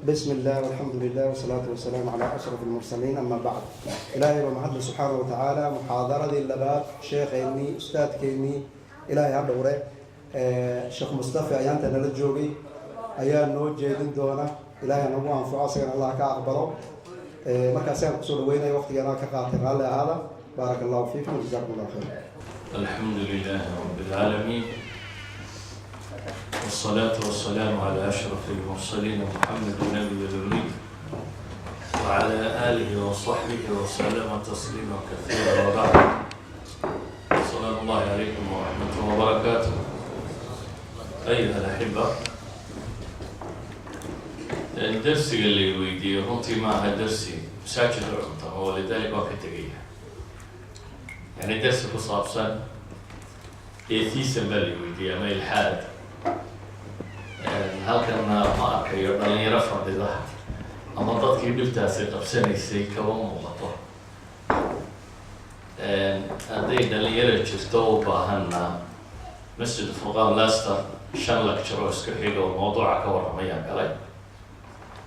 بسم الله والحمد لله والصلاة والسلام على أشرف المرسلين. أما بعد، إلهي ومحمد سبحانه وتعالى محاضرة اللبات شيخ إني أستاذ كيني إلهي هذا وري شيخ مصطفى أيانت أنا للجوبي أيان نوج جيدين دونا إلهي نبوه أنفع سيدنا الله كأقبله مكاسين قصور وين وقت أنا كقاتل على هذا. بارك الله فيكم وجزاكم الله خير. الحمد لله رب العالمين، والصلاة والسلام على أشرف المرسلين محمد النبي الأمي وعلى آله وصحبه وسلم تسليما كثيرا، وبعد. السلام الله عليكم ورحمة الله وبركاته. أيها الأحبة، الدرس اللي ويدي runtii maaha درسي masaajid u cunta ولذلك waa ka tegaya. يعني درس ku saabsan atheism baa la weydiiyey ama ilxaad. halkana ma arkayo dhalinyaro fadhida ama dadkii dhibtaasi qabsanaysay kaba muuqato. hadday dhalinyaro jirto u baahana masjid furqaan Leicester 5 lecture oo isku xiga oo mawduuca ka warramayaan galay.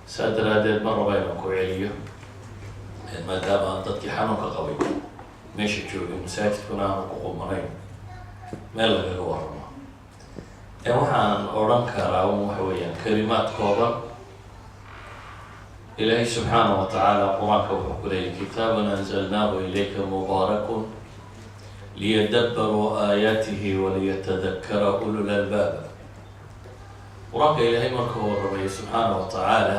saa daraadeed ma rabo inaan ku celiyo maadaama dadkii xanuunka qabay meesha joogay masaajidkuna aanu ku qumanayn meel lagaga warramo. waxaan odhan karaa waxa weeyaan kalimaad kooban. ilaahay subxaanahu wa tacaala qur-aanka wuxuu ku leeyahy kitaabun anzalnaahu ilayka mubaarakun liyadabbaruu aayaatihi waliyatadakkara ulul albaab. qur-aanka ilaahay marka uu warramaya subxaanahu wa tacaala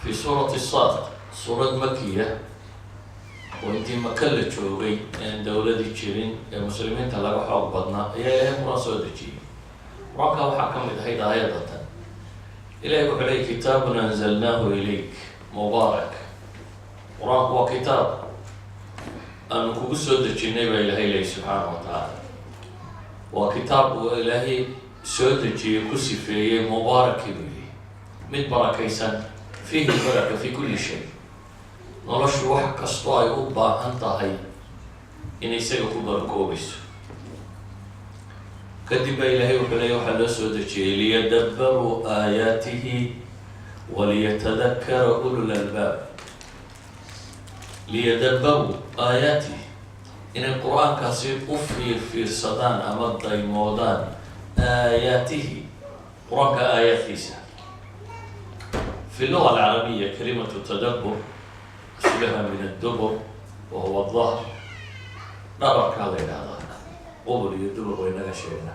fi suurati Saad, suurad makiya oo intii maka la joogay aan dowladii jirin ee muslimiinta laga xoog badnaa ayaa ilaahay qur-aan soo dejiyey. qur-aanka waxaa ka mid ahayd aayadatan ilaahay wuxuu leeyahy kitaabun anzalnaahu ilayk mubaarak. qur-aanku waa kitaab aanu kugu soo dejinay baa ilaahay leeyahy subxaanahu wa tacaala. waa kitaab uu ilaahay soo dejiyey ku sifeeyey mubaarakii buu yihi mid barakaysan, fiihi baraka fi kulli shay. noloshu wax kastoo ay u baahan tahay inay isaga ku barakoobayso. kadib baa ilaahay wuxuu leeyahy waxaa loo soo dejiyey liyadabbaruu aayaatihi waliyatadakkara ulul albaab. liyadabbaruu aayaatihi, inay qur-aankaasi u fiirsadaan ama daymoodaan aayaatihi, qur-aanka aayaadkiisa. في اللغة العربية كلمة التدبر أصلها من الدبر وهو الظهر. نبرك هذا إلى هذا قبل يدبر وإنك شيئنا.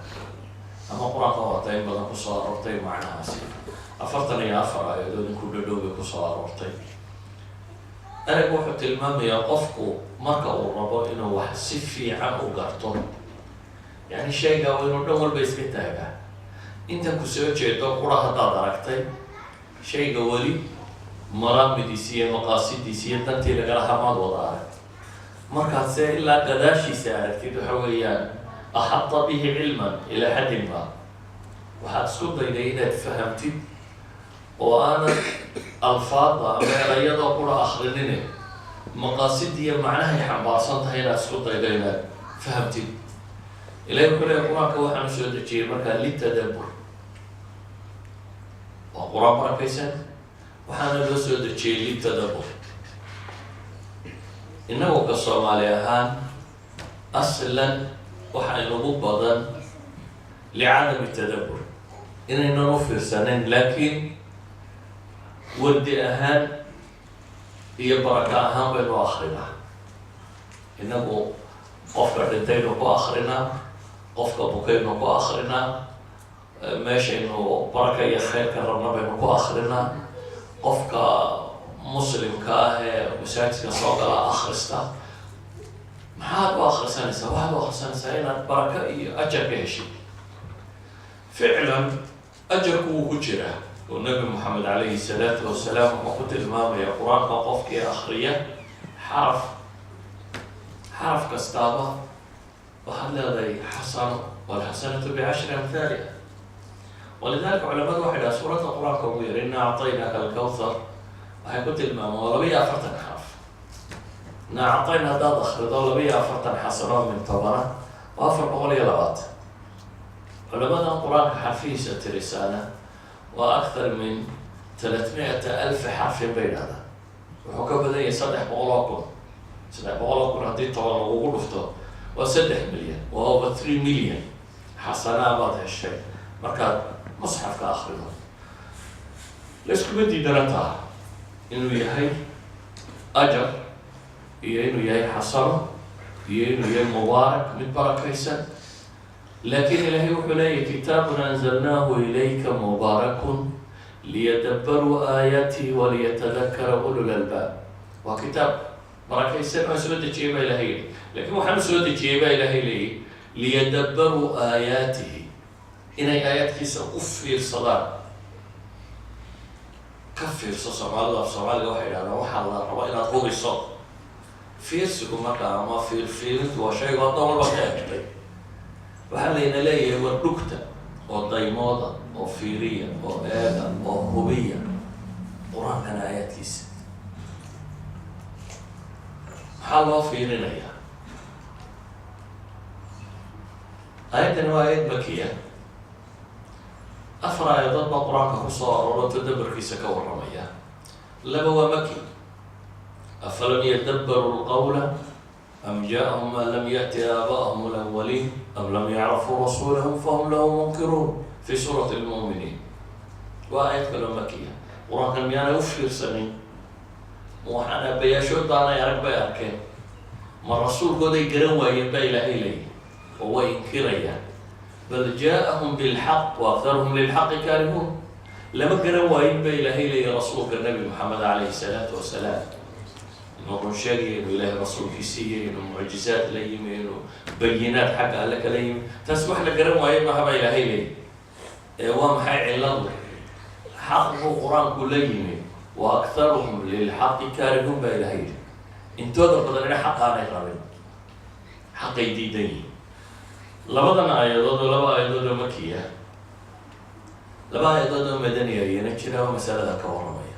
أما قرآن قواتين بدن كسار ورتين معناها سيد أفرتني يا أفرع يدون كل دوبي كسار ورتين. أنا قوحة المام يقفكو مركا الربا إنه وحسفي عنه قرطون. يعني شيء قوي إنه دول بيسكتها. أنت كسوتش يدور قرآن هذا دركتين. شيء قولي مرامديسية مقاصديسية تنتي لقى حماد وضعها مركز سي إلا قداشي سارتي حويان أحط به علما إلى حد ما وحتسكت إذا فهمتي وأنا الفاظ أما رياضة أقول أخرنني مقاصدي معناها حباسات هي أسكت إذا فهمتي إلى كل القرآن كوحنا شو تجي مركز للتدبر. وقرآن barakaysan waxaana loo soo dejiyey litadabbur. inagoo ka Soomaali ahaan aslan waxaa inagu badan licadami tadabbur inaynan u fiirsanayn, laakiin wardi ahaan iyo baraka ahaan baynu akrinaa. inagu qofka dhintaynu ku akrinaa, qofka bukaynu ku akrinaa, meeshaynu baraka iyo khayrka rabna baynu ku akrinaa. qofka muslimka ah ee masaajidka soo gala akhrista maxaad u akhrisanaysaa? waxaad u akhrisanaysaa inaad baraka iyo ajar ka heshid. ficlan ajarku wuu ku jiraa oo nabi maxamed calayhi salaatu wasalaam wuxuu ku tilmaamaya qur-aanka qofkii akhriya xaraf kastaaba waxaad leedahay xasano, walxasanatu bicashri amhaaliha. ولذلك علماء واحد سورة القرآن كبير إنا أعطيناك الكوثر وهي كنت الماء ولبيا فرتن حرف. إنا أعطينا هذا ضخر ولبيا فرتن حسنات من طبرة وأفر بغلي لغات. علماء القرآن حفيسة رسالة وأكثر من 300,000 حرف بين هذا وحكم بدأ يصدح بغلاكم صدح بغلاكم هذه طبعا وغلفته و6 مليون وهو 3 مليون حسنا بعض هالشيء مركز مصحف كآخره ليش كبدي درتها إنه يهي أجر إنه يهي حصر إنه يهي مبارك من بركيسا لكن إلهي وحلي كتاب أنزلناه إليك مبارك ليدبروا آياته وليتذكر أولو الألباب وكتاب بركيسا ما سودة جيبه إلهي لكن محمد سودة جيبه إلهي ليدبروا آياته إن آيات كيسا أفير صلاة كفير صوصة الله صوالي واحد أنا وحى الله ربنا طول الصوت فير سكو مكا ما فير وشيء وضع البقية وحال إن ليه والركتة والضيموضة وفيرية وآدة وهبية قرآن كان آيات كيسا حال فيرنا يا آيات وآيات بكية أفرع يضرب قرآن كصار وتدبر كيسا كورمية لبوا مكي أفلم يدبروا القول أم جاءهم ما لم يأت آباءهم الأولين أم لم يعرفوا رسولهم فهم له منكرون في سورة المؤمنين وآيات كلام مكية قرآن كان يعني يفشر سنين وحنا بيشود أنا يارك بيارك ما الرسول قد يقرن ويبقى إلى إليه وهو ينكريا بل جاءهم بالحق وأكثرهم للحق كارهون لما قرن ويبقى إلى إليه رسولك النبي محمد عليه الصلاة والسلام إنه شاقي إنه إله رسول كيسية إنه معجزات ليم إنه بينات حق لك ليم تسمح لك قرن ويبقى هبا إلى إليه وهم حي الله حق القرآن كلهم وأكثرهم للحق كارهون بإلهي انتو بدنا حق أنا يقرأين حق جديدين لبضنا آيات لبا آيات مكية لبا آيات مدنية ينكرها مسألة كورمية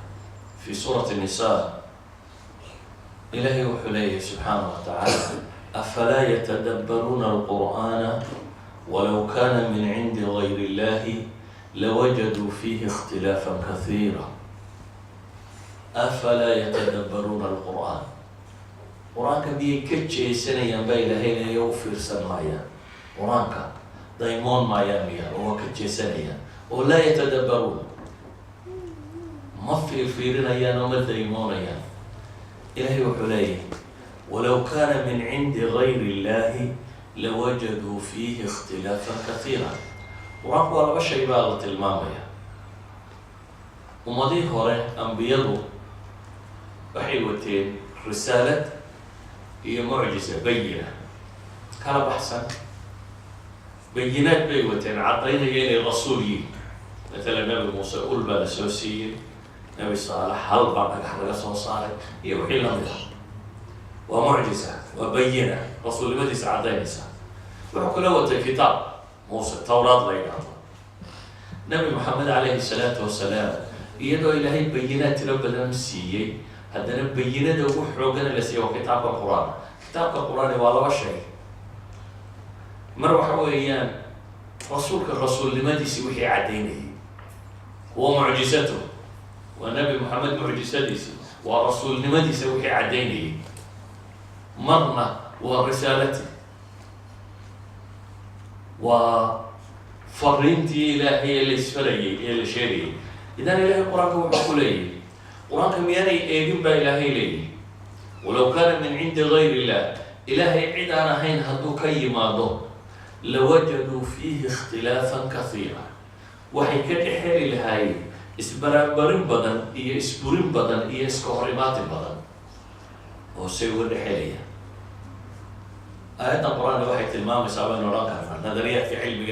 في سورة النساء إلهي وحليه سبحانه وتعالى أفلا يتدبرون القرآن ولو كان من عند غير الله لوجدوا فيه اختلافا كثيرا أفلا يتدبرون القرآن قرآنك بيكتشي سنة ينبغي لهين يوفر سنمايا قرآنك دايمون ما ياميا وهو كتشي سنة ولا يتدبرون ما فيرين أيان وما دايمون أيان إلهي وحليه ولو كان من عند غير الله لوجدوا فيه اختلافا كثيرا قرآنك ولا بشي بالة المامية ومضيه هوري أنبياء وحيوتين رسالة هي معجزة بينة كان بحثا بينات بيوتين عطينا يعني رسولي مثلا نبي موسى قول بالسوسي نبي صالح هل بعد حلقة صالح يوحي لنا ومعجزة وبينة رسول مدي ساعتين وحكوا له كتاب موسى التوراة لا يقعد نبي محمد عليه الصلاة والسلام يدعو إلهي بينات ربنا مسيئي هذا بينات وحوقنا لسيوا كتاب القرآن كتاب القرآن والله شيء مروح ويان رسولك الرسول لماذا سوحي عدينه هو معجزته والنبي محمد معجزته والرسول لماذا سوحي عدينه مرنا ورسالته وفرنتي إلهي الإسفلي الشرعي إذا إلهي القرآن هو حقولي قرآن كم يعني إيجب إلهي لي ولو كان من عند غير الله إلهي عد أنا حين هدو كي ماضو لوجدوا فيه اختلافا كثيرا وحي كتحيري لهاي اسبرامبرين بدن إيه اسبورين بدن إيه اسكهرمات بدن وسيور الحيلية آيات القرآن وحي تلمام سابين وراكها نظريات في علم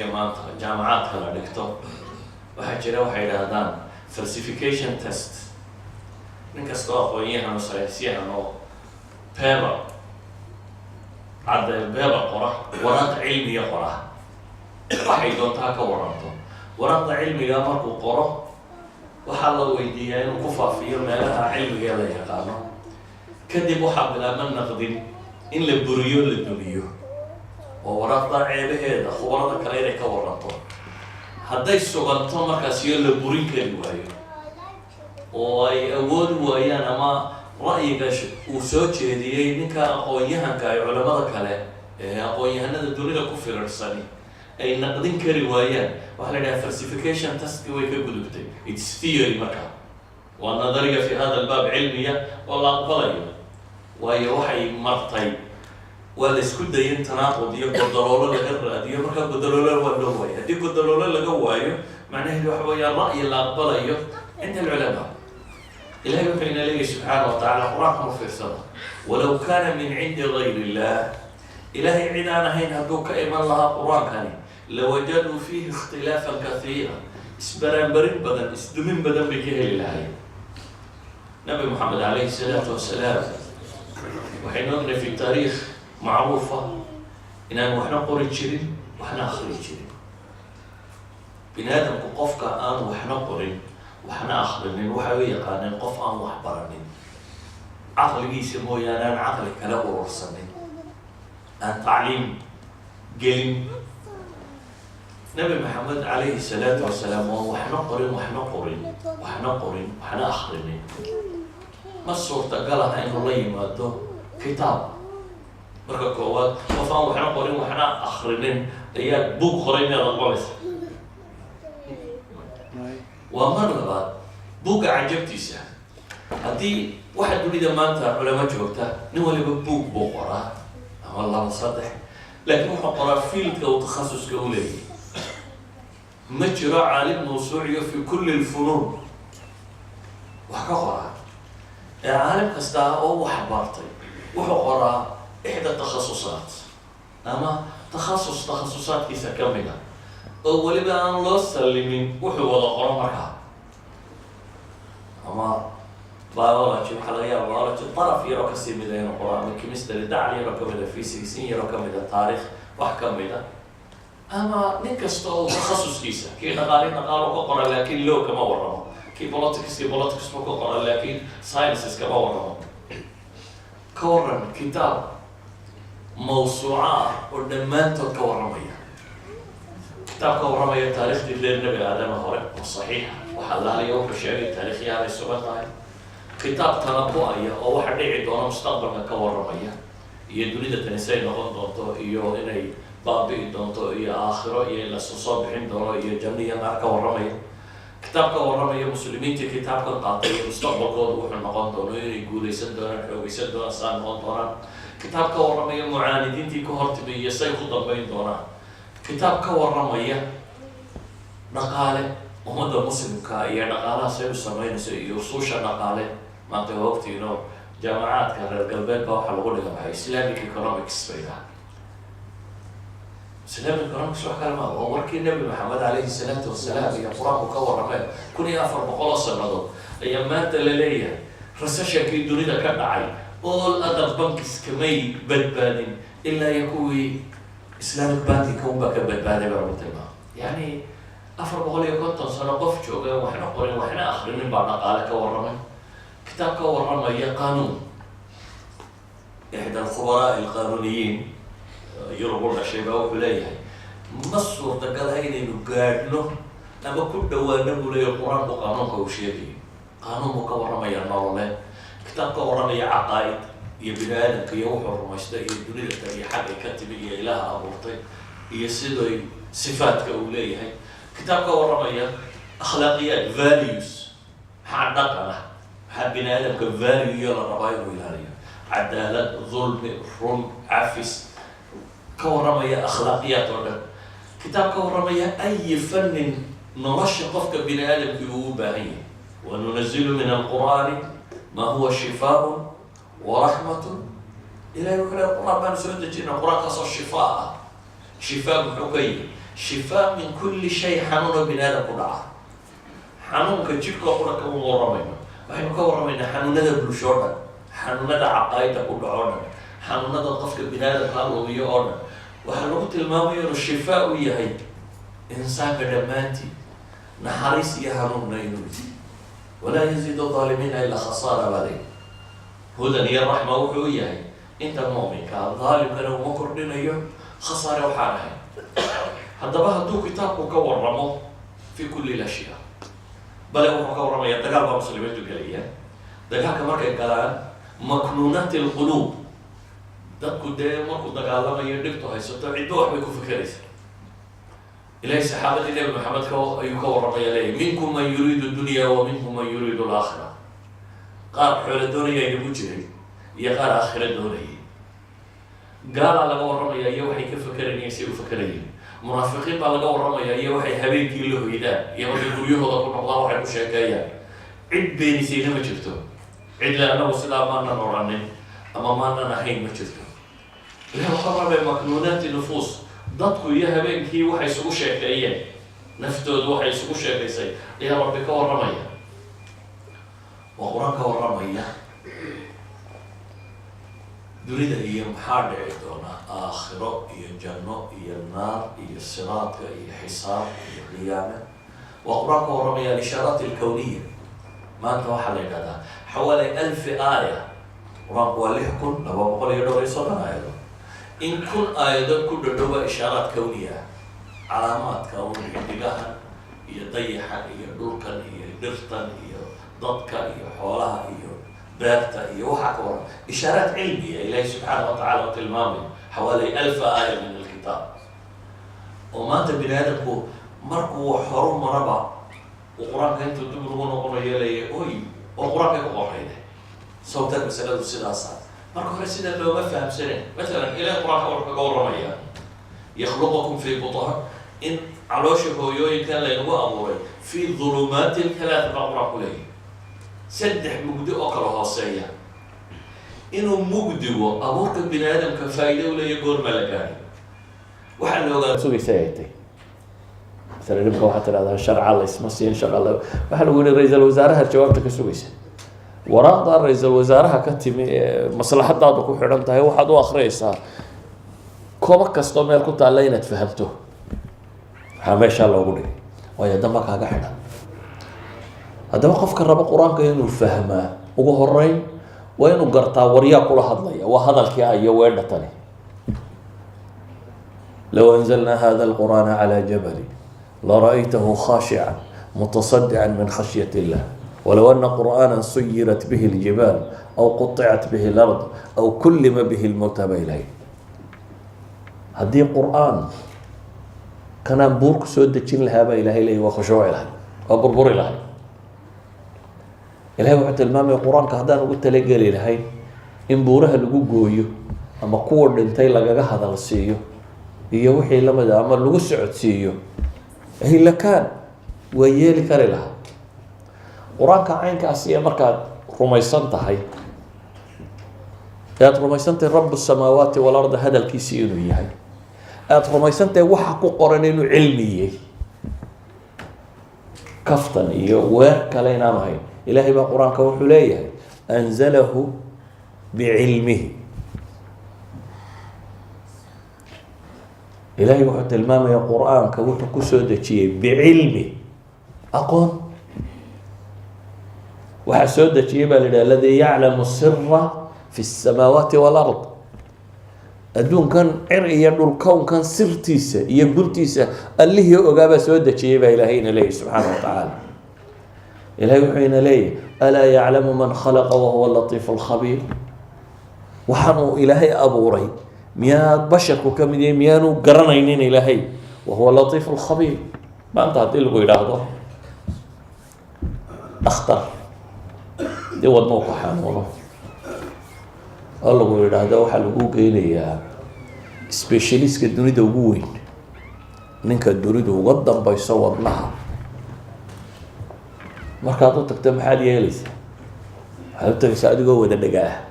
جامعات كلا دكتور وحي جرى وحي لهدان falsification test ninkastoo aqoon-yahan oo saynisyahan oo paper cadda paper qora waraaq cilmiga qora waxay doontaa ka waranto waraaqda cilmiga markuu qoro waxaa la weydiiyaa inuu ku faafiyo meelaha cilmiga la yaqaano kadib waxaa bilaabma naqdin in la buriyo la dumiyo oo waraaqda ceebaheeda khubarada kale inay ka waranto hadday suganto markaas iyo la burin kari waayo oo ay awood waayaan ama ra'yiga uu soo jeediyey ninka aqoon-yahanka ay culamada kale ee aqoon-yahanada dunida ku firirsani ay naqdin kari waayaan waxaa la yidhaha falsification taski way ka gudubtay its theory marka waa nadariya fi hada albaab cilmiya oo la aqbalayo waayo waxay martay waa la isku dayin tanaaqud iyo godaloolo laga raadiyo marka godaloolo waa loo waayo haddii godaloolo laga waayo macnaheedu waxa weeyaan ra'yi la aqbalayo cinda alculamaa ilahay wuxuu ina leeyahy subxaana wa tacala qur-aanka ma fiirsada walow kaana min cindi gayri illah ilahay cid aan ahayn hadduu ka iman lahaa qur-aankani lawajaduu fiihi ikhtilaafan kaiira isbaraanbarin badan isdumin badan bay ka heli lahay nabi moxamed calayhi salaatu wasalaam waxaynu ognahay fi taariikh macruufa inaan waxna qori jirin waxna akri jirin bini aadamku qofka aan waxna qorin waxna akrinin waxay u yaqaaneen qof aan wax baranin caqligiisa mooyaane aan caqli kala urursanin aan tacliim gelin nabi maxamed calayhi salaatu wasalaam oo waxna qorin waxna akrinin ma suurtagal aha inuu la yimaado kitaab marka koowaad qof aan waxna qorin waxna akrinin ayaa buug qoray inaad aqbalaysa waa mar labaad buugga cajabtiisa haddii waxa dunida maanta culamo joogta nin waliba buug buu qoraa ama laba saddex laakiin wuxuu qoraa fiildka uu takhasuska u leeyahay ma jiro caalim mawsuuciyo fi kulli lfunuun wax ka qoraa ee caalim kasta oo wax bartay wuxuu qoraa ixda takhasusaat ama takhasusaadkiisa ka mid a oo weliba aan loo salimin wuxuu wada qoro markaa ama biology waxaa laga yaaba biology daraf yaroo kasii mida inuu qoro ama chemistry dacal yaroo kamid a physics in yaroo kamid a taarikh wax kamid a ama nin kasta oo takhasuskiisa kii dhaqaalo ka qora laakiin law kama warramo kii politics buu ka qora laakiin sciences kama warramo ka warran kitaab mawsuuca ah oo dhammaantood ka warramaya kitaab ka warramaya taariikhdii reer nebi aadama hore oo saxiixa waxaa laaliya wuxuu sheegay taariikhyahan ay sugan tahay kitaab tanabu-aya oo waxa dhici doona mustaqbalka ka warramaya iyo dunida tanisay noqon doonto iyo inay baabi'i doonto iyo aakhiro iyo in lasoo soo bixin doono iyo janno iyo naar ka warramaya kitaab ka warramaya muslimiintii kitaabkan qaatay iyo mustaqbalkooda wuxuu noqon doono inay guulaysan doonaan xoogaysan doonaan saa noqon doonaan kitaab ka warramaya mucaanidiintii ka hortimi iyo say ku dambayn doonaan kitaab ka warramaya dhaqaale ummadda muslimka iyo dhaqaalaha say u samaynayso iyo usuusha dhaqaale maanta waa ogtiino jaamacaadka reer galbeed baa waxaa lagu dhiga maxay islamic economics bay dhaha islamic economics wax kale maa oo warkii nebi maxamed calayhi salaatu wasalaam iyo qur-aanku ka warrameen 1400 sannadood ayaa maanta la leeyahay recessionkii dunida ka dhacay all other banks kamay badbaadin ilaa iyo kuwii islamic banking unbaa ka badbaaday baa lagu tilmaama yani 450 sano qof jooga waxna qorin waxna akrinin baa dhaqaale ka warramay kitaab ka warramaya qaanuun ixda alkhubaraa alqaanuniyiin yurub dhashay baa wuxuu leeyahay ma suurtagalaha inaynu gaadhno ama ku dhawaano buu leeyahay qur-aanku qaanuunka uu sheegayo qaanuun buu ka warramaya nololeed kitaab ka warramaya caqaa'id iyo bini aadamka iyo wuxuu rumaystay iyo dunida tan iyo xaggay ka timi iyo ilaaha abuurtay iyo siday sifaadka uu leeyahay kitaab ka warramaya akhlaaqiyaad values maxaa dhaqan ah maxaa bini aadamka value iyo la rabaa inuu ilaaliyo cadaalad dulmi run cafis ka warramaya akhlaaqiyaad oo dhan kitaab ka warramaya ayi fannin nolosha qofka bini aadamkii uu u baahan yahay wanunazilu min alqur'aani ma huwa shifaaun waraxmatun ilahay wuxuu leeyahay qur-aan baanu soo dejina qur-aankaasoo shifaa ah shifaa muxuu ka yihi shifaa min kulli shay xanuuno bini aadam ku dhaca xanuunka jidhkoo qura kama warramayno waxaynu ka warramaynaa xanuunada bulsho o dhan xanuunada caqaa'ida ku dhaco o dhan xanuunada qofka bini aadamka lumiyo oo dhan waxaa lagu tilmaamaya inuu shifaa u yahay insaanka dhammaantii naxariis iyo hanuunna inuu yihi walaa yaziidu aalimiina ilaa khasaara baday hudan iyo raxma wuxuu u yahay inta mu'minka daalimkana uma kordhinayo khasaare waxaan ahay haddaba hadduu kitaabku ka warramo fi kulli lashyaa bale wuxuu ka warramayaa dagaal baa muslimiintu gelaya dagaalka markay galaan maknuunaati alquluub dadku dee markuu dagaalamayo dhibtu haysato cidba waxbay ku fikeraysa ilahay saxaabadii nebi maxamed ayuu ka warramaya leeyahy minkum man yuriidu dunya wa minkum man yuriidu alaakhira qaar xoolo doonaya inagu jiray iyo qaar aakhira doonayay gaalaa laga warramaya iyo waxay ka fakerayeen say u fakerayeen munaafiqiin baa laga warramaya iyo waxay habeenkii la hoydaan iyo markay guryahooda ku noqdaan waxay ku sheekeeyaan cid beenisayna ma jirto cid le annagu sidaa maanan odhanin ama maanan ahayn ma jirto ilahi waxaa rabay maknuunaati nufuus dadku iyo habeenkii waxay isugu sheekeeyeen naftoodu waxay isugu sheekaysay ayaa rabbi ka warramaya waa qur-aan ka warramaya dunida iyo maxaa dhici doona aakhiro iyo janno iyo naar iyo siraadka iyo xisaab iyo qiyaame waa qur-aan ka warramaya alishaaraat alkawniya maanta waxaa la yidhahdaa xawaali 1000 aaya qur-aanku waa 6230 aayado in 1000 aayadood ku dhadhowa ishaaraad kawniya calaamaadka xidigahan iyo dayaxa iyo dhulkan iyo dhirtan iyo dadka iyo xoolaha iyo beerta iyo waxaa ka waran ishaaraad cilmiya ilaahi subxaanahu watacaala u tilmaamay xawaali 1000 aaya min alkitaab oo maanta bini aadamku markuu horu maraba uu qur-aanka intuu dib lagu noqonayo leeyahay oy oo qur-aankay ku qorayde sababta masaladu sidaasa marka hore sida looma fahamsaneen masalan ilaahi qur-aanka wuxuu kaga warramaya yakhluqukum fi butaan in caloosha hooyooyinkan laynagu abuuray fi dhulumaati althalath baa qur-aanku leeyahay saddex mugdi oo kala hooseeya inuu mugdigo abuurka bini aadamka faa'iido u leeyahay goorma la gaari waxaa la ogaa sugaysa ay tahay مثلا نبقى واحد هذا شرع الله اسمه سين شرع الله واحد يقول رئيس الوزراء جوابته كسويسه وراء رئيس الوزراء كتم مصلحة هذا كل حرمتها هو واحد وآخريسها كومك كاستومير كنت علينا تفهمته ما شاء الله أقولي ويا دمك هذا حنا هذا وقف كرب القرآن كأنه فهمه وهو الرين وينو قرطا وريا كل هذا وهذا الكيا يوين تاني لو أنزلنا هذا القرآن على جبل لرأيته خاشعا متصدعا من خشية الله ولو أن قرآنا سيرت به الجبال أو قطعت به الأرض أو كلم به الموتى إليه هذه القرآن كان بورك سود تشين لها إلهي إليه وخشوع إلهي وبربر إلهي إلهي وحتى المام القرآن كهدان وقلت لك إلهي إن بورها لقو قويو أما قوة دنتي لقاها هذا السيو هي وحي لما دا أما لقو سعود سيو هي لكان ويالي كاري لها قرآنك عينك أسيا مركات رميسان تحي يات رميسان رب السماوات والأرض هذا الكيسيون وياي يات رميسان وحقو قرنين علمي كفتن إيو ويرك لينا مهي إلهي با قرآنك وحليه أنزله بعلمه إلهي وحتى المام يا قرآن كوحو كسودة شيء بعلمه أقول وحسودة شيء الذي يعلم السر في السماوات والأرض أدون كان عرق يدو الكون كان سرتيسة يقول تيسة اللي هي أقابة سودة شيء إلهينا ليه سبحانه وتعالى إلهي وحينا ليه ألا يعلم من خلق وهو اللطيف الخبير وحنو إلهي أبو ري مياه بشر وكمدين ميانو قرنينين إلهي وهو اللطيف الخبير ما أنت هتلقوا إلى هذا أخطر دي ود موقع حان والله الله إلى هذا وحلقوك إلي سبيشاليست كدوني دوغوين نينك الدوري دو قدام بيصور لها مركاتو تكتم حالي ياليس حالتك ساعد قوة دقاء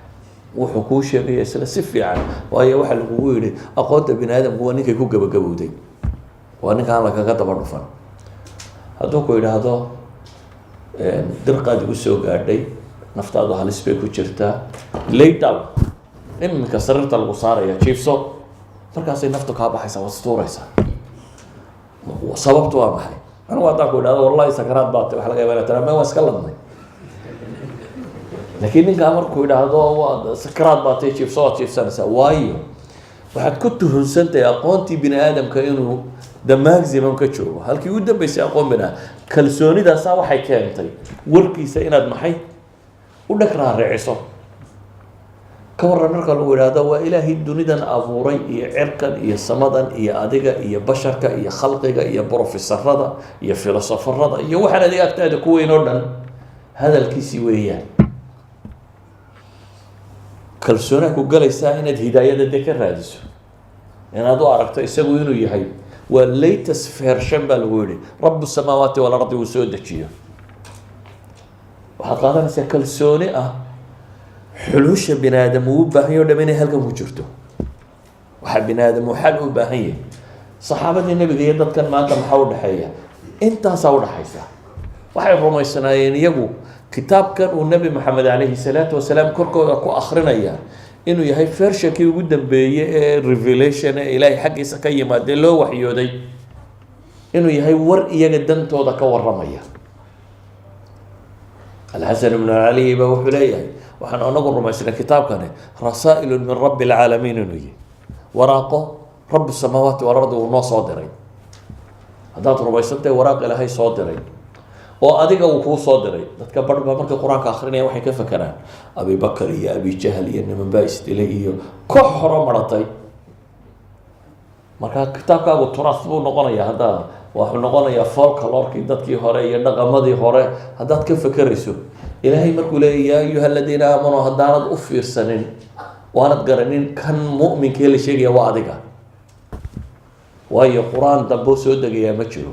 wuxuu kuu sheegaya isla si fiican waayo waxa lagu yiri aqoonta bini aadamku waa ninka ku gabagabowday waa ninka aan la kaga daba dhufan hadduu ku yiraahdo dirqaad u soo gaadhay naftaadu halis bay ku jirtaa laytaw iminka sararta lagu saaraya jiifso markaasay naftu ka baxaysa wastuuraysa sababtu waa maxay anigu haddaan ku yiraahdo wallahi sakaraad baad wax laga yaabaa tara ma waa iska ladnay لكن إنك أمرك إلى هذا سكرات باتي شيف صوت شيف سنة وايو واحد كنت هنسنت يا قانتي بني آدم كأنه the maximum ka joogo halkii ugu dambeysay aqoon bina kalsoonidaasaa waxay keentay warkiisa inaad maxay u dhag raariciso ka warran marka lagu yidhaahdo waa ilaahay dunidan abuuray iyo cirkan iyo samadan iyo adiga iyo basharka iyo khalqiga iyo brofesorada iyo filosofarada iyo waxaan adiga agtaada ku weyn oo dhan hadalkiisii weeyaan kalsoonaa ku galaysaa inaad hidaayada de ka raadiso inaad u aragto isagu inuu yahay waa latest version baa lagu yihi rabu samaawaati walardi uu soo dejiyo waxaad qaadanaysaa kalsooni ah xulusha bini aadam uu u baahan yahy o dham inay halkan ku jirto waxaa bini aadam uu xal u baahan yahay saxaabadii nebiga iyo dadkan maanta maxaa udhexeeya intaasaa udhaxaysa waxay rumaysanaayeen iyagu kitaabkan uu nebi maxamed calayhi salaatu wasalaam korkooda ku akrinaya inuu yahay versionkii ugu dambeeyey ee revelation ee ilaahay xaggiisa ka yimaadee loo waxyooday inuu yahay war iyaga dantooda ka waramaya alxasan ibnu cali baa wuxuu leeyahay waxaan anagu rumaysnay kitaabkani rasaa'ilu min rabbi alcaalamiin inuu yahay waraaqo rabu samaawaati walardi uu noo soo diray haddaad rumaysantahay waraaq ilaahay soo diray oo adiga uu kuu soo diray dadka barh baa markay qur-aanka akrinaya waxay ka fakeraan abibakar iyo abijahl iyo niman baa isdilay iyo koox horo maratay markaa kitaabkaagu turaas buu noqonayaa haddaa waxuu noqonayaa folklorkii dadkii hore iyo dhaqamadii hore haddaad ka fakerayso ilaahay markuu leeya yaa ayuha aladiina aamanuu haddaanad u fiirsanin waanad garanin kan mu'minkee la sheegaya waa adiga waayo qur-aan damboo soo degayaa ma jiro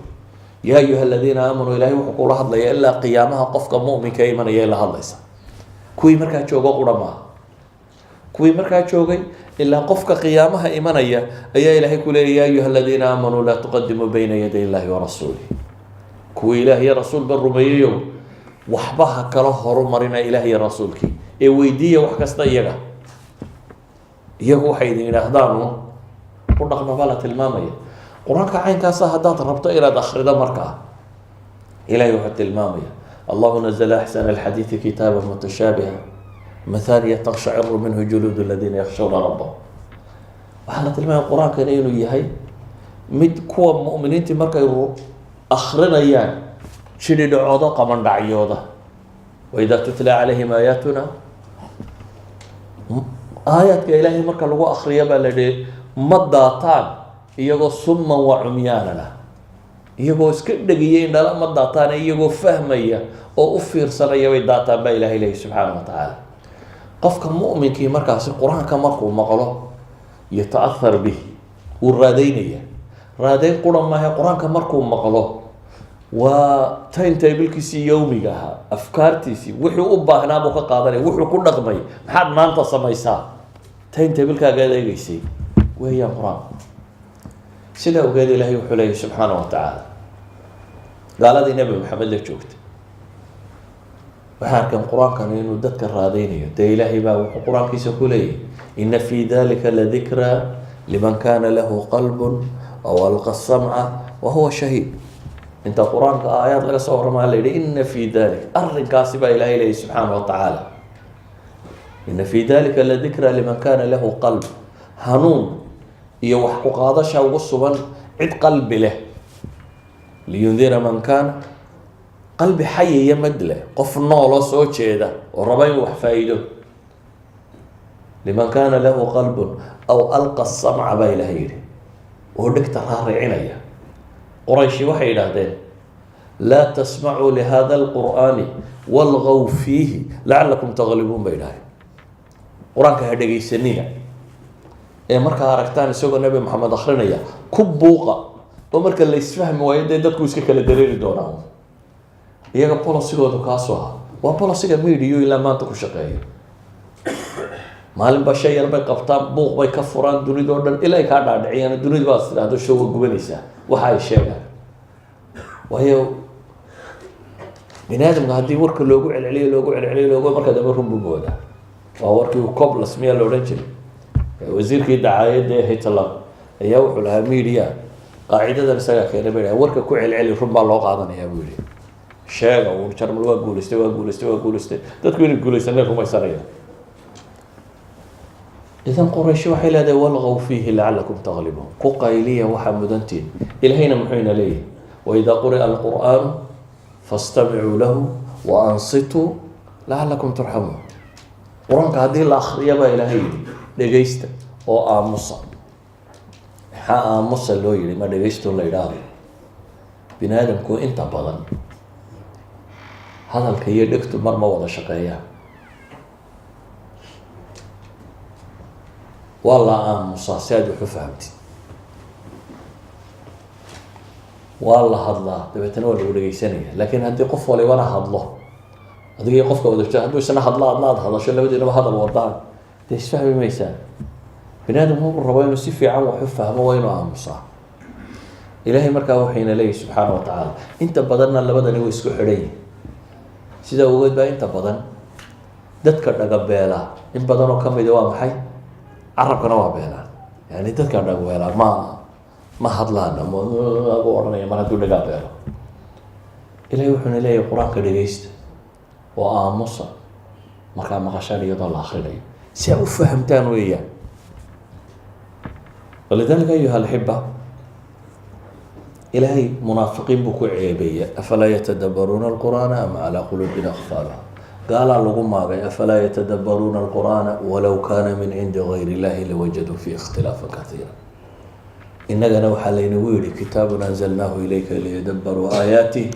yaa ayuha aladiina aamanuu ilaahay wuxuu kula hadlaya ilaa qiyaamaha qofka mu'minka imanaya la hadlaysa kuwii markaa joogo qura maaha kuwii markaa joogay ilaa qofka qiyaamaha imanaya ayaa ilaahay ku leeya yaa ayuha aladiina aamanuu laa tuqadimuu bayna yaday illaahi warasuulih kuwii ilaah iyo rasuulba rumeeyayo waxba ha kala horumarina ilaah iyo rasuulkii ee weydiiya wax kasta iyaga waxay idin yidhaahdaanu u dhaqma baa la tilmaamaya qur-aanka caynkaasa haddaad rabto inaad akrido markaa ilahay wuxuu tilmaamaya allahu nazla axsana alxadiidi kitaaba mutashaabiha mathaniya takshaciru minhu juluud aladiina yakhshawna rabbahum waxaa la tilmaamaya qur-aankani inuu yahay mid kuwa mu'miniintii markay akrinayaan jidhidhacooda qabandhacyooda waidaa tutla calayhim aayaatuna aayaadka ilaahay marka lagu akriya baa la dhihi ma daataan iyagoo summan wa cumyaanana iyagoo iska dhegaya indhala ma daataane iyagoo fahmaya oo u fiirsanaya bay daataan baa ilahay leeyahy subxaana wa tacaala qofka mu'minkii markaasi qur-aanka markuu maqlo yata-ahar bih wuu raadaynaya raadayn qura maahe qur-aanka markuu maqlo waa timetablkiisii yowmiga ahaa afkaartiisii wuxuu u baahnaa buu ka qaadanaya wuxuu ku dhaqmay maxaad maanta samaysaa timetablekaaga eegeysay weeyaan qur-aanku sidaa ogeed ilaahay wuxuu leeyahy subxaana wa tacaala gaaladii nebi maxamed la joogtay waxay arkeen qur-aankani inuu dadka raadaynayo dee ilaahay baa wuxuu qur-aankiisa ku leeyahy ina fii dalika ladikraa liman kana lahu qalbun aw alqa samca wa huwa shahiid inta qur-aanka aayaad laga soo warramaa la yidhi ina fii dalik arrinkaasi baa ilaahay leeyahy subxaana wa tacaala ina fii dalika ladikraa liman kana lahu qalb hanuun iyo wax ku qaadasha ugu sugan cid qalbi leh liyundira man kaana qalbi xayiya mad leh qof nooloo soo jeeda oo raba inuu wax faa-iido liman kaana lahu qalbun aw alqa samca baa ilahay yidhi oo dhegta raaricinaya qorayshi waxay yidhaahdeen laa tasmacuu lihada alqur'aani walgaw fiihi lacalakum taglibuun bay idhahdeen qur-aanka ha dhegaysanina ee markaa aragtaan isagoo nebi maxamed akrinaya ku buuqa oo marka la isfahmi waayo dee dadku iska kala dareeri doonaa iyaga bolosigoodu kaasoo ah waa bolosiga mediyo ilaa maanta ku shaqeeyo maalinba shay yar bay qabtaan buuq bay ka furaan dunidao dhan ilaa ay kaa dhaadhiciyaan dunida baad tidhaahdo show waa gubanaysaa waxa ay sheegaan waayo bini aadamka haddii warka loogu celceliyo markaa dambe runbu moodaa waa warkii coblas miyaa la odhan jiray wasiirkii dacaayadda ee hitler ayaa wuxuu lahaa media qaacidadan isagaa keenay bay dhahay warka ku celceli run baa loo qaadanayaa buu yihi sheega uu jarmal waa guulaystay dadku inay guulaysanay rumaysanayaan إذا قريش waxay leedahay walghaw fiihi lacalakum taglibuun ku qayliya waxaa mudantiin ilahayna muxuu ina leeyahay waidaa quri'a alqur'aanu fastamicuu lahu wa ansituu lacalakum turxamuun qur-aanka haddii la akriya baa ilaahay yidhi dhegaysta oo aamusa maxaa aamusa loo yidhi ma dhegaysto la yidhaahdo bini aadamku inta badan hadalka iyo dhegtu mar ma wada shaqeeyaan waa la aamusaa si aad wax u fahamtid waa la hadlaa dabeetana waa lagu dhegeysanaya laakiin haddii qof walibana hadlo adiga iyo qofka wada hadduu isna hadlo adna aad hadasho labadiinaba hadal wadaan dee isfahmi maysaan bini aadam wuxuu rabo inuu si fiican wax u fahmo waa inuu aamusaa ilaahay markaa wuxuuna leeyahy subxaana wa tacaala inta badanna labadani way isku xidhan yihin sidaa ogeed baa inta badan dadka dhagabeela in badan oo kamida waa maxay carabkana waa beelaan yani dadka dhagabeelaa ma hadlaan ama agu odhanaya mar hadduu dhagaa beelo ilahay wuxuuna leeyahay qur-aanka dhegaysta oo aamusa markaa maqashaan iyadoo la akrinayo si aa u fahamtaan weeyaan walidalika ayuha alxiba ilaahay munaafiqiin buu ku ceebeeya afalaa yatadabbaruuna alqur'aana am calaa quluubin akfaaluha gaalaa lagu maagay afalaa yatadabbaruuna alqur'aana walow kaana min cindi gayri illahi lawajaduu fiihi ikhtilaafan kaiira innagana waxaa laynagu yihi kitaabun anzalnaahu ilayka liyadabbaruu aayaatih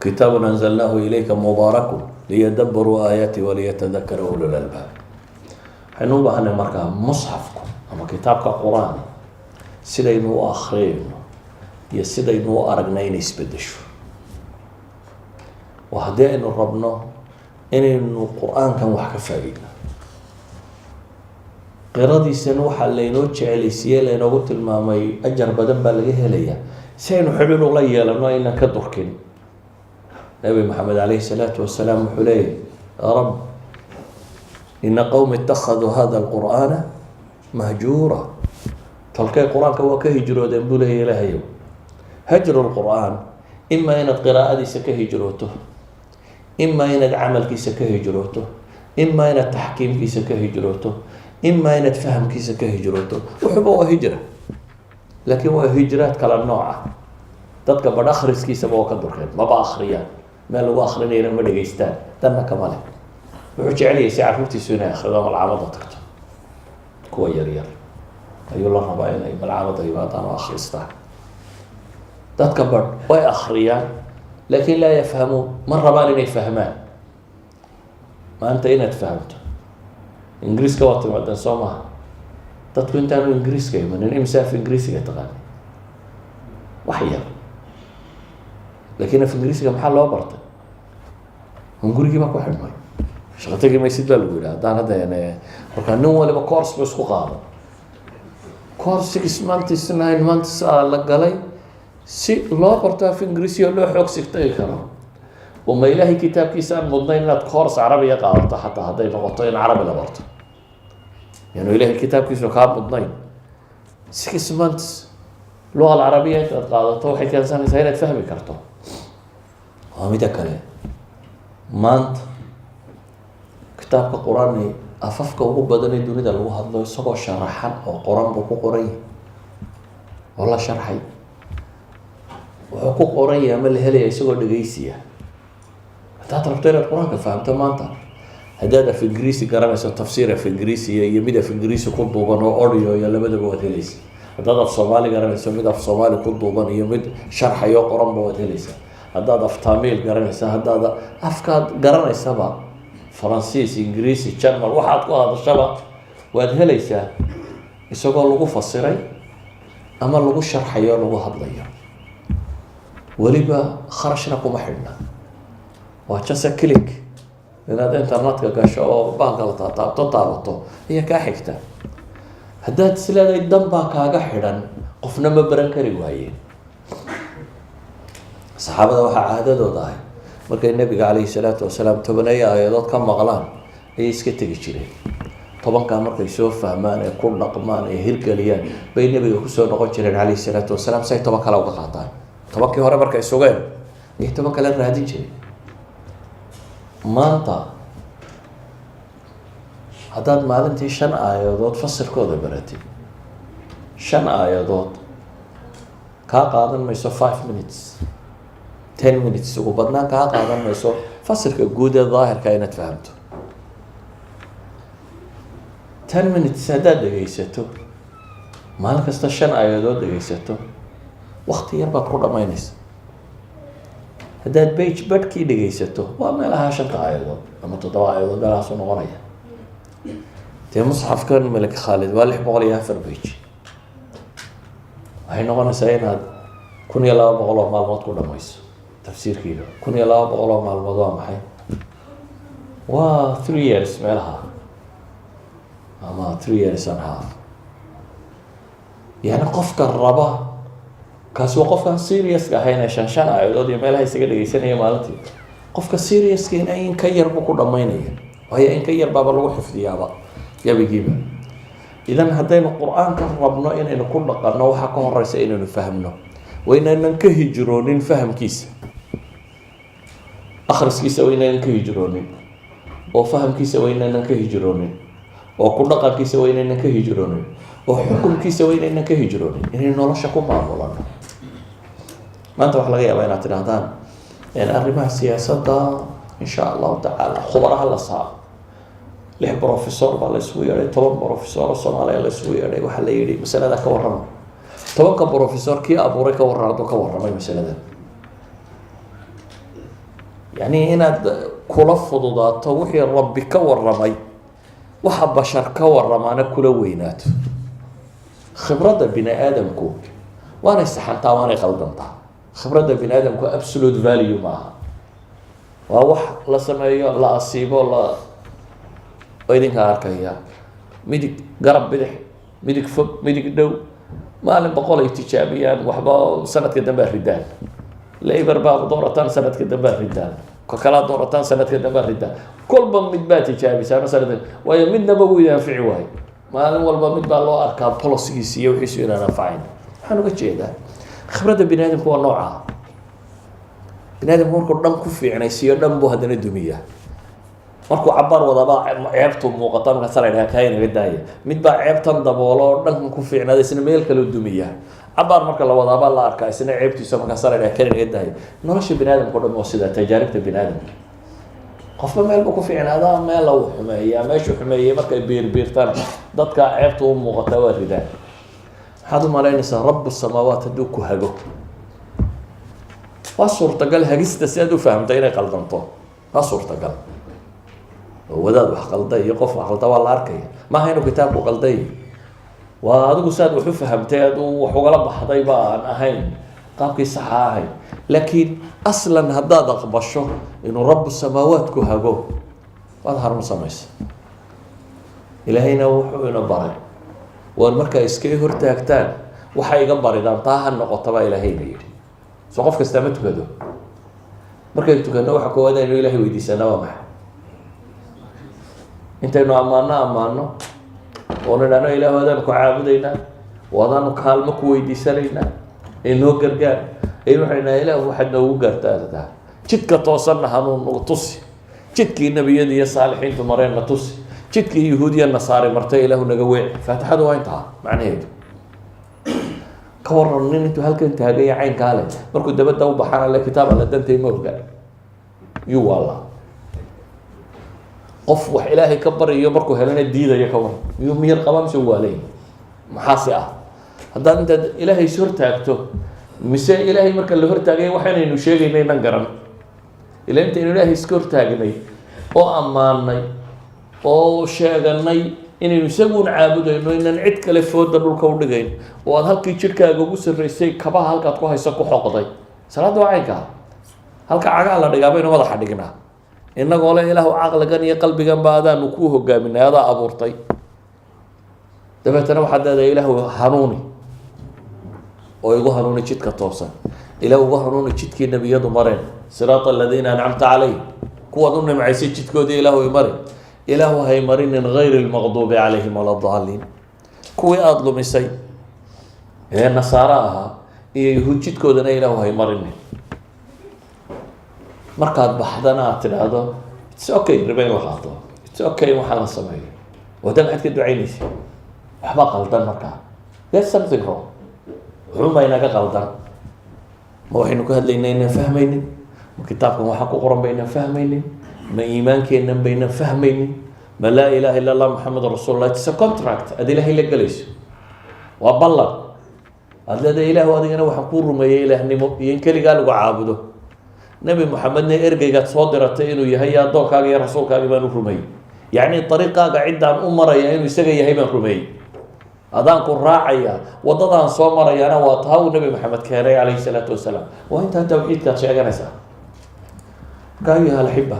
kitaabun anzalnaahu ilayka mubaarakun liyadabbaruu aayaatih waliyatadakara ulul albaab waxaynu u baahanay markaa musxafku ama kitaabka qur-aan sidaynu u akriyayno iyo sidaynu u aragna inay isbedesho oo haddii aynu rabno inaynu qur-aankan wax ka faa-iidno qiradiisana waxaa laynoo jecelaysiiye laynoogu tilmaamay ajar badan baa laga helayaa si aynu xidhiir ula yeelano aynan ka durkin nabi maxamed calayhi salaatu wasalaam wuxuu leeyahy yaa rab ina qowmi itakaduu hada alqur'aana mahjuura tolkay qur-aanka waa ka hijroodeen buu leeya ilaahayow hajru lqur'aan imaa inaad qiraa'adiisa ka hijrooto imaa inaad camalkiisa ka hijrooto imaa inaad taxkiimkiisa ka hijrooto imaa inaad fahamkiisa ka hijrooto wuxuuba waa hijra laakiin waa hijraad kala nooc ah dadka badh akhriskiisaba waa ka durkeen maba akriyaan meel lagu akrinayna ma dhegeystaan danna kama leh wuxuu jeceliyay si carruurtiisu inay akrido malcamada tagto kuwa yaryar ayuu la rabaa inay malcamada yimaadaan oo akristaan dadka badh way akriyaan laakiin laa yafhamuun ma rabaan inay fahmaan maanta inaad fahamto ingiriiska waa timaadeen soo maha dadku intaanu ingiriiska imanin imsa af ingiriisiga taqaani wax yar laakiin af ingiriisiga maxaa loo bartay hungurigii baa ku xidhmay shaqo tegi maysid baa lagu yidhi haddaan hadda markaa nin waliba course ba isku qaado course 6 months 9 months la galay si loo barto af ingiriisi oo loo xoog sigtagi karo uma ilaahay kitaabkiisa aan mudnayn inaad course carabiga qaadato xataa hadday noqoto in carabi la barto yani ilaahay kitaabkiisa kaa mudnayn 6 months luga alcarabiya intaad qaadato waxay keensanaysaa inaad fahmi karto waa mida kale maanta kitaabka qur-aan afafka ugu badan ee dunida lagu hadlo isagoo sharaxan oo qoran buu ku qoran yahay oo la sharxay wuxuu ku qoran yahay ama la helaya isagoo dhegeysiya haddaad rabto inaad qur-aanka fahamto maanta haddaad af ingiriisi garanayso tafsiir af ingiriisiya iyo mid af ingiriisi ku duuban oo audio iyo labadaba waad helaysa haddaad af soomaali garanayso mid af soomaali ku duuban iyo mid sharxayo qoranba waad helaysaa haddaad af taamiil garanaysa haddaad afkaad garanaysaba faransiis ingiriisi german waxaad ku hadashaba waad helaysaa isagoo lagu fasiray ama lagu sharxayo lagu hadlayo weliba kharashna kuma xidhna waa just a click inaad internetka gasho oo bahalka la taabato iyo kaa xigta haddaad isleedahay dan baa kaaga xidhan qofna ma baran kari waayeen saxaabada waxaa caadadooda ahay markay nabiga calayhi salaatu wasalaam 10 aayadood ka maqlaan ayay iska tegi jireen 10kaa markay soo fahmaan ee ku dhaqmaan ee hirgeliyaan bay nabiga kusoo noqon jireen calayhi salaatu wasalaam say 10 kale uga qaataan 10kii hore markay sugeen ayay 10 kale raadin jireen maanta haddaad maalintii 5 aayadood fasirkooda baratid 5 aayadood kaa qaadan mayso 5 minutes 10 minutes ugu badnaan kaa qaadan mayso fasirka guud ee daahirka inaad fahamto 10 minutes haddaad dhegaysato maalin kasta 5 aayadood dhegaysato waqti yar baad ku dhamaynaysa haddaad page badhkii dhegaysato waa meelaha 5 aayadood ama 7 aayadood meelahaasu noqonaya dee musxafkan Malik Khalid waa 604 page waxay noqonaysaa inaad 1200 oo maalmood ku dhamayso tafsiirkiisa 1200 oo maalmood waa maxay waa 3 years meelaha ama 3 years and a half يعني qofka raba kaas waa qofkan serious ka ahayn shan aayadood iyo meelaha isaga dhageysanaya maalintii qofka serious ka in ka yar buu ku dhamaynaya waayo in ka yar baa lagu xifdiyaaba yabigiiba idan haddaynu quraanka rabno inaynu ku dhaqanno waxa ka horeysa inaynu fahmno waynaan ka hijroonin fahamkiisa akhriskiisa waynaan ka hijroonin oo fahamkiisa waynaan ka hijroonin oo ku dhaqankiisa waynaan ka hijroonin oo xukunkiisa waynaan ka hijroonin inay nolosha ku maamulano maanta waxa laga yaabaa inaad tidhaahdaan arrimaha siyaasadda insha allahu tacaala khubaraha la saaro 6 professor baa la isugu yeedhay 10 professor oo Soomaaliya la isugu yeedhay waxaa la yidhi masalada ka warrama 10ka professor kii abuuray ka warramay masalada yani inaad kula fududaato wixii rabbi ka warramay waxa bashar ka warramaana kula weynaato khibradda bini aadamku waana saxantaa waana qaldantaa khibradda bini aadamku absolute value maaha waa wax la sameeyo la asiibo la idinka arkaya midig garab bidix midig fog midig dhow maalin boqol ay tijaabiyaan waxba sanadka dambe ridaan labor baa doorataan sanadka dambe ridaan ka kala doorataan sanadka dambe ridaan kolba mid baa tijaabisaan sanadka waayo midnaba wuu yanfici waay maalin walba mid baa loo arkaa policies iyo wixii inaan anfacayn waxaan uga jeedaa khibradda bini aadamku waa nooca bini aadamku markuu dhan ku fiicnaysiiyo dhan buu haddana dumiyaa markuu cabaar wadaba ceebtu muuqata marka salayna ka inaga daaya mid baa ceebtan daboolo dhan ku fiicnada isna meel kale dumiya cabaar marka la wadaba la arkaa isna ceebtiisa marka salayna ka inaga daaya nolosha bini aadamku dhan oo sida tajaaribta bini aadamka qofba meel buu ku fiicnaadaa meel uu xumeeyaa meeshu xumeeyay markay biirbiirtaan dadka ceebtu u muuqata waa ridaan waxaad u malaynaysaa rabbu samaawaat hadduu ku hago waa suurtagal hagista si aad u fahamta inay qaldanto waa suurtagal wadaad wax qalday iyo qof wax qalda waa la arkaya maaha inuu kitaabku qalday waa adigu saad wax u fahamtay aduu wax ugala baxday baan ahayn qaabkii saxa ahayn laakiin aslan haddaad aqbasho inuu rabbu samaawaatku hago waad harun samaysa ilaahayna wuxuu ina baray waan markaa iska hortaagtaan waxa iga baridaan taa ha noqotaba ilaahayna yidhi soo qof kasta ma tukado markay tukano waxa koowaad aynu ilaahay weydiisana waa maxay intaynu ammaano oo nidhaano ilaah wadaanu ku caabudaynaa wadaanu kaalmo ku weydiisanaynaa inoo gargaar aynu waxaynaa ilaah waxaad noogu gaartaa jidka toosanna hanuun nagu tusi jidkii nebiyada iyo saalixiintu mareenna tusi jidkii yahuudiya nasaare martay ilaahu naga weec faatixadu waa intaa macnaheedu ka waran nin intuu halkan taagaya caynkaa leh markuu dabadda u baxaan alle kitaab alle dantay ma oga yuu waala qof wax ilaahay ka bariyo markuu helana diidayo ka waran yuu miyir qaba mise waalay maxaasi ah haddaad intaad ilaahay is hortaagto mise ilaahay marka la hortaagay waxaynaynu sheegaynay nan garan ilaa intaynu ilaahay iska hortaagnay oo ammaanay oo sheeganay inaynu isaguun caabudayno inaan cid kale fooda dhulka u dhigayn oo aad halkii jidhkaaga ugu sarraysay kabaha halkaad ku hayso ku xoqday salaadda waa caynkaa halka cagaa la dhigaa baynu madaxa dhignaa innagoo le ilaahu caqligan iyo qalbigan ba adaanu kuu hogaaminay adaa abuurtay dabeetana waxaad leedahay ilaahu hanuuni oo igu hanuuni jidka toosan ilaah ugu hanuuni jidkii nebiyadu mareen siraata aladiina ancamta calayhim kuwaad u nimcaysay jidkoodii ilaahu i mari ilaahu hay marinin gayri lmaqduubi calayhim wala daaliin kuwii aada lumisay ee nasaaro ahaa iyo yahuud jidkoodana ilaahu hay marinin markaad baxdana aad tidhaahdo its okay riba in la qaato its okay in waxaa la sameeyo وده محد كده عينيسي waxba qaldan markaa there's something wrong xuma inaga qaldan ma waxaynu ka hadlaynaa inaan fahmaynin ma kitaabkan waxa ku qoran baynaan fahmaynin ma iimaankeennan baynaan fahmaynin ma laa ilaaha illa allah muxamed rasuulullah it's a contract aad ilaahay la gelayso waa ballan aad leedahay ilaahu adigana waxaan kuu rumeeyey ilaahnimo iyo in keligaa lagu caabudo nebi moxamedna ergeygaad soo diratay inuu yahay addoonkaaga iyo rasuulkaaga baan u rumeeyey yacni dariiqaaga ciddaan u maraya inuu isaga yahay baan rumeeyey adaan ku raacaya waddadaan soo marayaana waa taa uu nebi maxamed keenay calayhi salaatu wasalaam waa intaa tawxiidkaad sheeganaysaa marka ayuha alxiba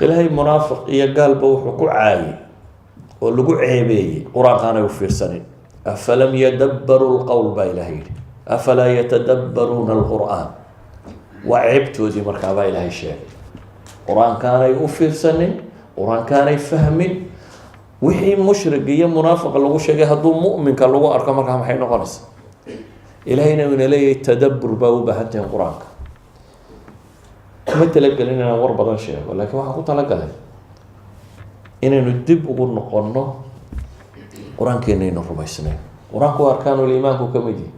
ilaahay munaafiq iyo gaalba wuxuu ku caayay oo lagu ceebeeyey qur-aankaanay u fiirsanin afalam yadabbaruu lqowl baa ilahay yidhi afalaa yatadabbaruuna alqur'aan waa ceebtoodii markaabaa ilaahay sheegay qur-aankaanay u fiirsanin qur-aankaanay fahmin wixii mushrig iyo munaafiqa lagu sheegay hadduu mu'minka lagu arko markaa maxay noqonaysaa ilaahayna ina leeyahay tadabbur baa u baahan tahay qur-aanka kuma talagelin inaan war badan sheego laakiin waxaan ku talagalay inaynu dib ugu noqonno qur-aankeena aynu rumaysnayn qur-aanku waa arkaanuliimaanku ka mid yihi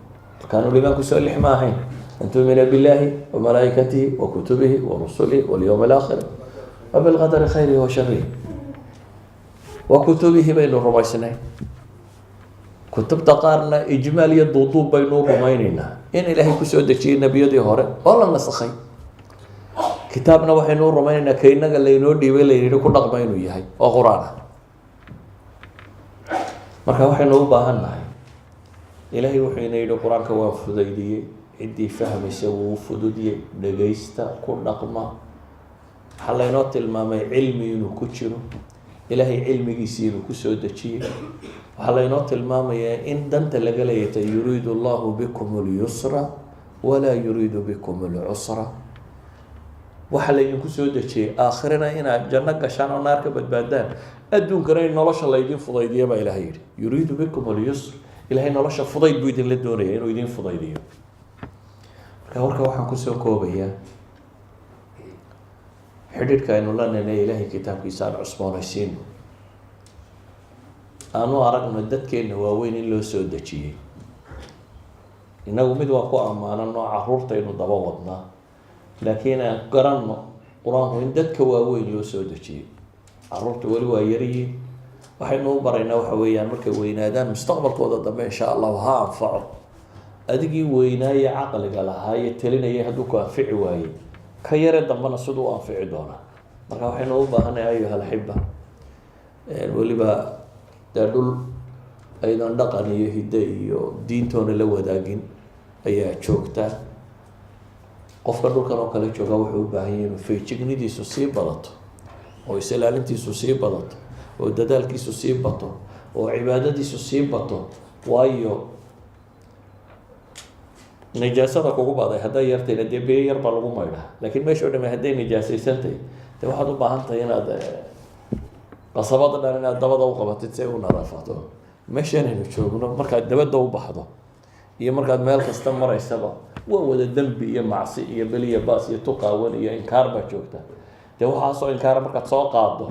arkaanuliimaanku soo lix ma ahayn an tu'mina billahi wa malaa'ikatihi wa kutubihi wa rusulihi walyawmi alaakhir wa bilqadari khayrihi wa sharihi wa kutubihi baynu rumaysnayn kutubta qaarna ijmaal iyo duuduub baynu rumaynaynaa in ilaahay kusoo dejiyey nebiyadii hore oo la nasakhay kitaabna waxaynu u rumaynaynaa ka inaga laynoo dhiibay layidhi ku dhaqma inuu yahay oo qur-aan ah marka waxaynu u baahan nahay ilaahay wuxuu ina yidhi qur-aanka waa fudaydiyey ciddii fahmaysa wuu fududiyey dhegaysta ku dhaqma waxaa laynoo tilmaamay cilmi inuu ku jiro ilaahay cilmigiisii inuu kusoo dejiyey waxaa laynoo tilmaamayaa in danta laga leeyatay yuriidu allahu bikum اlyusra walaa yuriidu bikum اlcusra waxaa laydinku soo dejiyey aakhirana inaad janno gashaan oo naar ka badbaadaan adduunkana in nolosha laydin fudaydiya baa ilahay yidhi yuriidu bikum اlyusr ilahay nolosha fudayd buu idinla doonaya inuu idin fudaydiyo marka warka waxaan kusoo koobayaa xidhiidhka aynu la nenay ilaahay kitaabkiisa aan cusboonaysiino aanu aragno dadkeenna waaweyn in loo soo dejiyey innagu mid waan ku ammaanano caruurtaynu daba wadnaa laakiin aan garanno qur-aanku in dadka waaweyn loo soo dejiyey caruurta weli waa yaryihiin waxaynu u baraynaa waxa weeyaan markay weynaadaan mustaqbalkooda dambe insha allahu ha anfaco adigii weynaaye caqliga lahaaye telinayay hadduu ku anfici waayey ka yare dambena siduu u anfici doonaa marka waxaynu u baahanay ayuha alxiba weliba dee dhul aydan dhaqan iyo hidde iyo diintoona la wadaagin ayaa joogtaa qofka dhulkan oo kale jooga wuxuu u baahan yahay inuu feejignidiisu sii badato oo is-ilaalintiisu sii badato oo dadaalkiisu sii bato oo cibaadadiisu sii bato waayo nijaasada kugu baday hadday yartayna dee biyo yar baa lagu maydhaa laakiin meesha o dhame hadday nijaasaysantahay dee waxaad u baahan tahay inaad qasabada dhan inaad dabada u qabatid si ay u nadaafato meeshanaynu joogno markaad dabadda u baxdo iyo markaad meel kasta maraysaba waa wada dembi iyo macsi iyo beliya baas iyo tuqaawan iyo inkaar baa joogta dee waxaasoo inkaara markaad soo qaado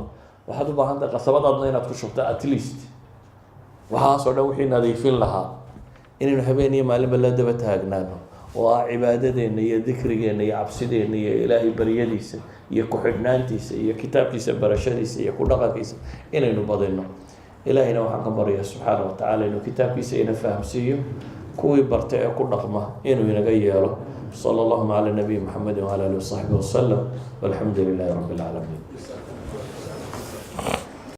waxaad u baahan tahay qasabadaadna inaad ku shubto at least waxaasoo dhan wixii nadiifin lahaa inaynu habeen iyo maalinba la daba taagnaano oo ah cibaadadeenna iyo dikrigeenna iyo cabsideenna iyo ilaahay baryadiisa iyo ku-xidhnaantiisa iyo kitaabkiisa barashadiisa iyo ku dhaqankiisa inaynu badino ilaahayna waxaan ka baryaa subxaana wa tacaala inuu kitaabkiisa ina fahamsiiyo kuwii barta ee ku dhaqma inuu inaga yeelo sala allahuma cala nabiyi maxamedi wala alihi wasaxbihi wasalam walxamdu lilaahi rabbi alcaalamiin